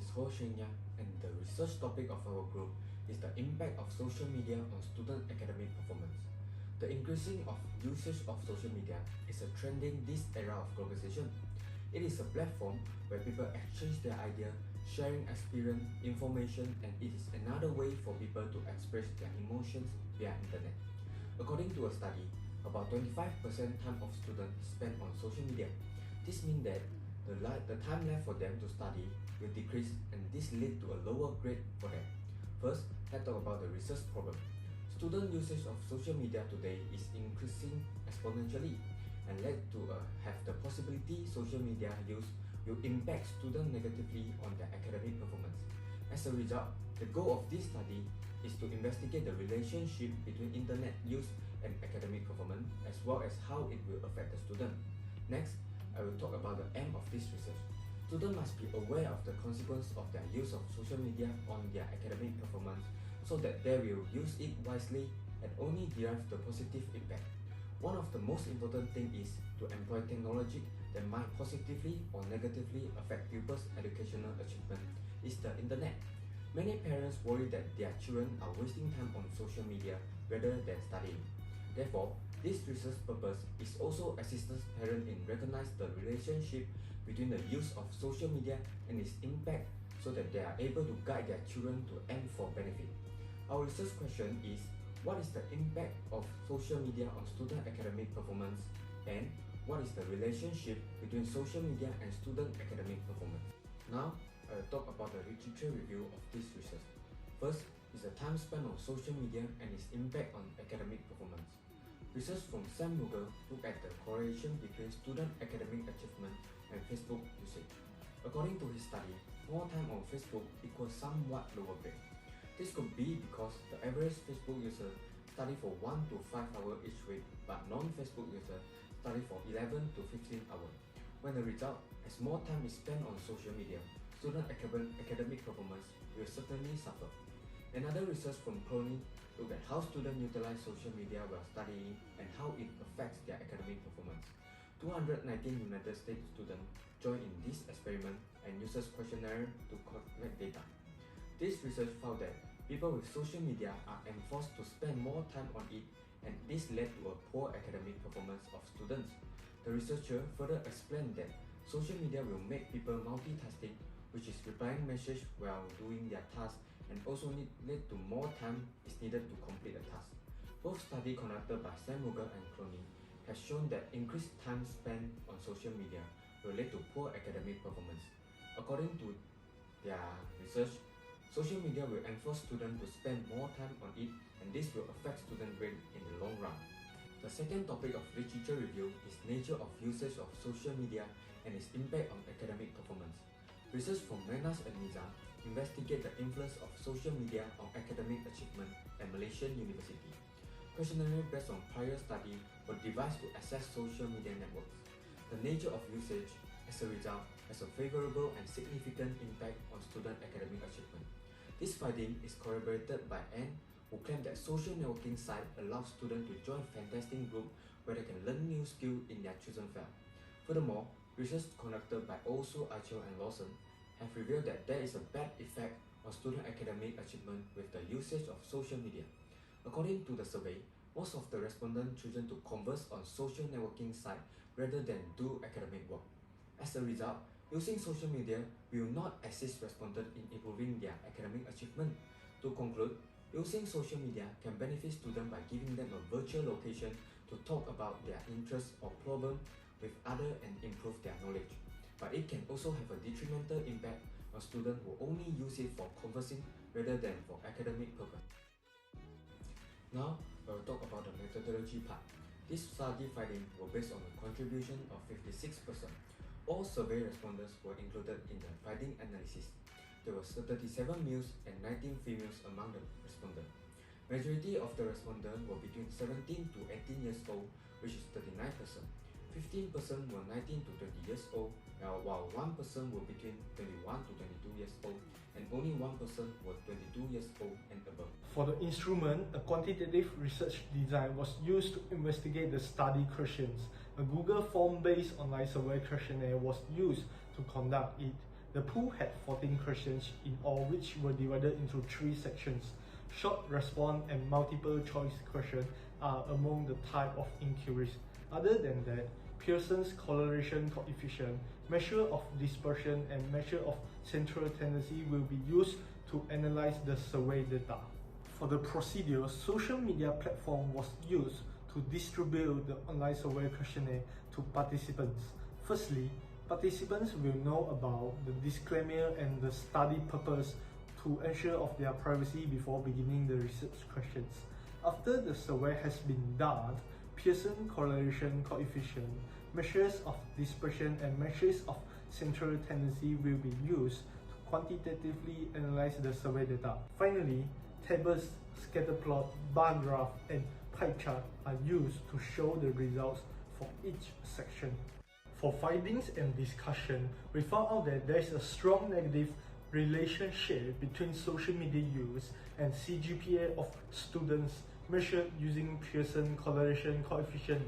is Ho Shen Yang, and the research topic of our group is the impact of social media on student academic performance. The increasing of usage of social media is a trend in this era of globalization. It is a platform where people exchange their ideas, sharing experience, information, and it is another way for people to express their emotions via internet. According to a study, about 25% time of students spent on social media. This means that the time left for them to study will decrease, and this lead to a lower grade for them. First, let's talk about the research problem. Student usage of social media today is increasing exponentially and led to have the possibility social media use will impact students negatively on their academic performance. As a result, the goal of this study is to investigate the relationship between internet use and academic performance, as well as how it will affect the student. Next, I will talk about the aim of this research. Students must be aware of the consequence of their use of social media on their academic performance so that they will use it wisely and only derive the positive impact. One of the most important things is to employ technology that might positively or negatively affect pupils' educational achievement is the internet. Many parents worry that their children are wasting time on social media rather than studying. Therefore, this research purpose is also assist parents in recognize the relationship between the use of social media and its impact so that they are able to guide their children to aim for benefit. Our research question is, what is the impact of social media on student academic performance, and what is the relationship between social media and student academic performance? Now, I will talk about the literature review of this research. First is the time spent on social media and its impact on academic performance. Research from Sam Mughal looked at the correlation between student academic achievement and Facebook usage. According to his study, more time on Facebook equals somewhat lower grade. This could be because the average Facebook user study for 1 to 5 hours each week, but non-Facebook user study for 11 to 15 hours. When the result, as more time is spent on social media, student academic performance will certainly suffer. Another research from Crony looked at how students utilize social media while studying and how it affects their academic performance. 219 United States students joined in this experiment and uses questionnaire to collect data. This research found that people with social media are enforced to spend more time on it, and this led to a poor academic performance of students. The researcher further explained that social media will make people multitasking, which is replying messages while doing their tasks, and also lead to more time is needed to complete a task. Both studies conducted by Sam Mughal and Crony have shown that increased time spent on social media will lead to poor academic performance. According to their research, social media will enforce students to spend more time on it, and this will affect student grade in the long run. The second topic of literature review is nature of usage of social media and its impact on academic performance. Research from Menas and Niza investigate the influence of social media on academic achievement at Malaysian University. Questionnaires based on prior study were devised to assess social media networks. The nature of usage, as a result, has a favorable and significant impact on student academic achievement. This finding is corroborated by Anne, who claimed that social networking sites allow students to join fantastic groups where they can learn new skills in their chosen field. Furthermore, research conducted by also Archer and Lawson have revealed that there is a bad effect on student academic achievement with the usage of social media. According to the survey, most of the respondents chosen to converse on social networking sites rather than do academic work. As a result, using social media will not assist respondents in improving their academic achievement. To conclude, using social media can benefit students by giving them a virtual location to talk about their interests or problems with others and improve their knowledge. But it can also have a detrimental impact on students who only use it for conversing rather than for academic purpose. Now, I will talk about the methodology part. This study findings were based on a contribution of 56%. All survey respondents were included in the finding analysis. There were 37 males and 19 females among the respondents. Majority of the respondents were between 17 to 18 years old, which is 39%. 15% were 19 to 20 years old, while 1% were between 21 to 22 years old, and only 1% were 22 years old and above. For the instrument, a quantitative research design was used to investigate the study questions. A Google form-based online survey questionnaire was used to conduct it. The pool had 14 questions in all, which were divided into 3 sections. Short response and multiple choice questions are among the type of inquiries. Other than that, Pearson's correlation coefficient, measure of dispersion, and measure of central tendency will be used to analyze the survey data. For the procedure, social media platform was used to distribute the online survey questionnaire to participants. Firstly, participants will know about the disclaimer and the study purpose to ensure of their privacy before beginning the research questions. After the survey has been done, Pearson correlation coefficient, measures of dispersion, and measures of central tendency will be used to quantitatively analyze the survey data. Finally, tables, scatter plot, bar graph, and pie chart are used to show the results for each section. For findings and discussion, we found out that there is a strong negative relationship between social media use and CGPA of students measured using Pearson correlation coefficient.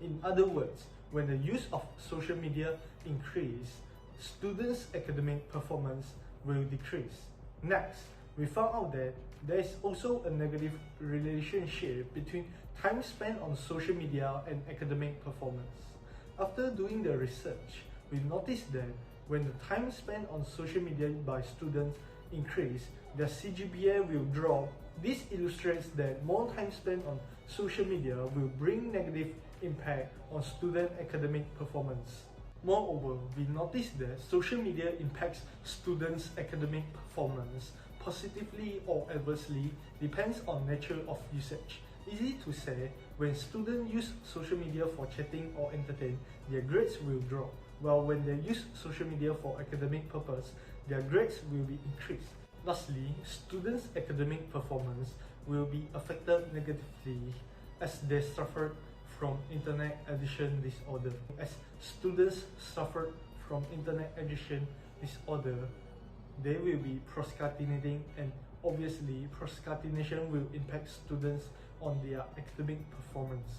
In other words, when the use of social media increases, students' academic performance will decrease. Next, we found out that there is also a negative relationship between time spent on social media and academic performance. After doing the research, we noticed that when the time spent on social media by students increase, their CGPA will drop. This illustrates that more time spent on social media will bring negative impact on student academic performance. Moreover, we noticed that social media impacts students' academic performance positively or adversely depends on nature of usage. Easy to say, when students use social media for chatting or entertain, their grades will drop, while when they use social media for academic purpose, their grades will be increased. Lastly, students' academic performance will be affected negatively as they suffer from internet addiction disorder. As students suffer from internet addiction disorder, they will be procrastinating, and obviously procrastination will impact students on their academic performance.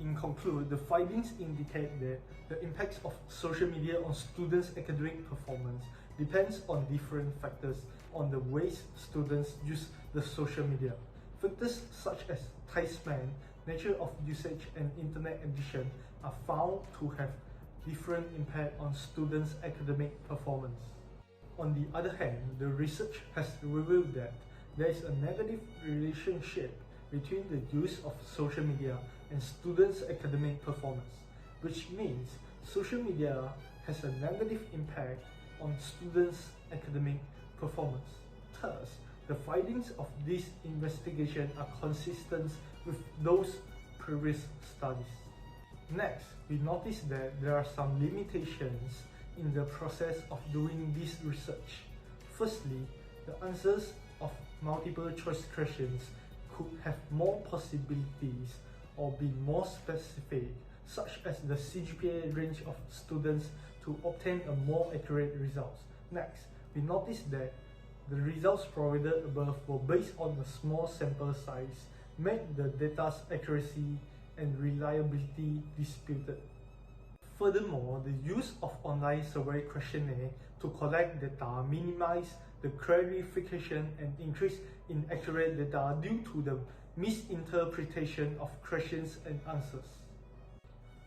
In conclusion, the findings indicate that the impacts of social media on students' academic performance depends on different factors on the ways students use the social media. Factors such as time spent, nature of usage, and internet addiction are found to have different impact on students' academic performance. On the other hand, the research has revealed that there is a negative relationship between the use of social media and students' academic performance, which means social media has a negative impact on students' academic performance. Thus, the findings of this investigation are consistent with those previous studies. Next, we noticed that there are some limitations in the process of doing this research. Firstly, the answers of multiple choice questions could have more possibilities or be more specific, such as the CGPA range of students to obtain a more accurate results. Next, we noticed that the results provided above were based on a small sample size, made the data's accuracy and reliability disputed. Furthermore, the use of online survey questionnaire to collect data minimize the clarification and increase in accurate data due to the misinterpretation of questions and answers.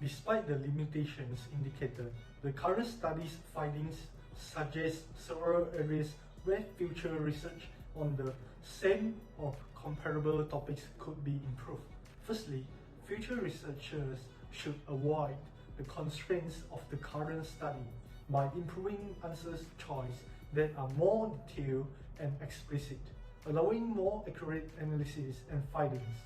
Despite the limitations indicated, the current study's findings suggest several areas where future research on the same or comparable topics could be improved. Firstly, future researchers should avoid the constraints of the current study by improving answers choice that are more detailed and explicit, allowing more accurate analysis and findings.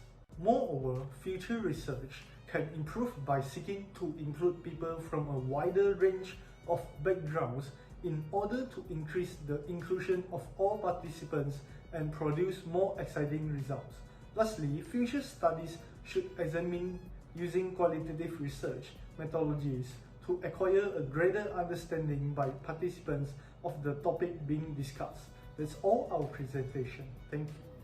Moreover, future research can improve by seeking to include people from a wider range of backgrounds in order to increase the inclusion of all participants and produce more exciting results. Lastly, future studies should examine using qualitative research methodologies to acquire a greater understanding by participants of the topic being discussed. That's all our presentation. Thank you.